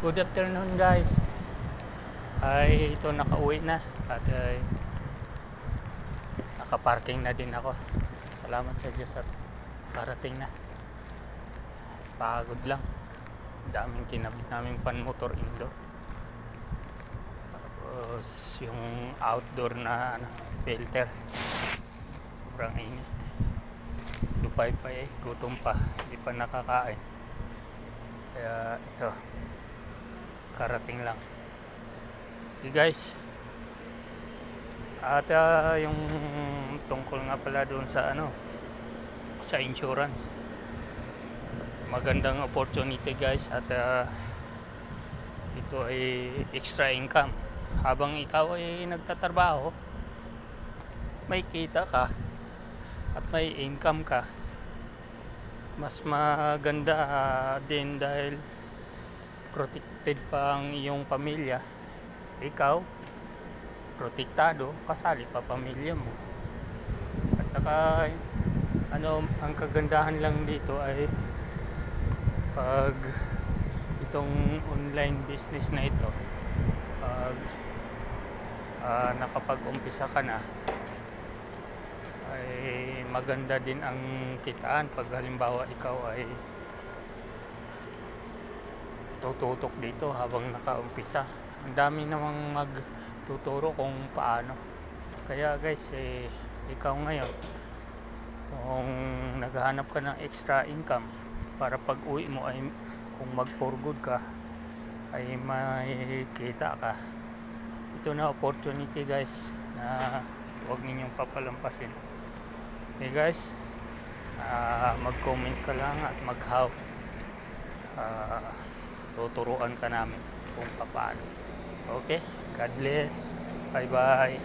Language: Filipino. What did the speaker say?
Good afternoon guys. Ay ito nakauwi na at nakaparking na din ako. Salamat sa Diyos at parating na. Pagod lang. Daming kinabit naming pan-motor indoor. Tapos yung outdoor na filter. Sobrang init. Lupay pa gutom pa. Hindi pa nakakain. Kaya ito karating lang. Okay guys. At yung tungkol nga pala doon sa sa insurance. Magandang opportunity guys at ito ay extra income. Habang ikaw ay nagtatrabaho, may kita ka at may income ka. Mas maganda din dahil protected pa ang iyong pamilya. Ikaw protektado, kasali pa pamilya mo. At saka ang kagandahan lang dito ay pag itong online business na ito, pag nakapag-umpisa ka na, ay maganda din ang kitaan pag halimbawa ikaw ay tututok dito habang nakaumpisa. Ang dami namang magtuturo kung paano. Kaya guys, ikaw ngayon kung naghahanap ka ng extra income para pag uwi mo ay kung mag for good ka ay may kita ka. Ito na opportunity guys na huwag ninyong papalampasin. Okay guys, mag-comment ka lang at mag-how. Tuturuan ka namin kung paano. Okay, God bless. Bye bye.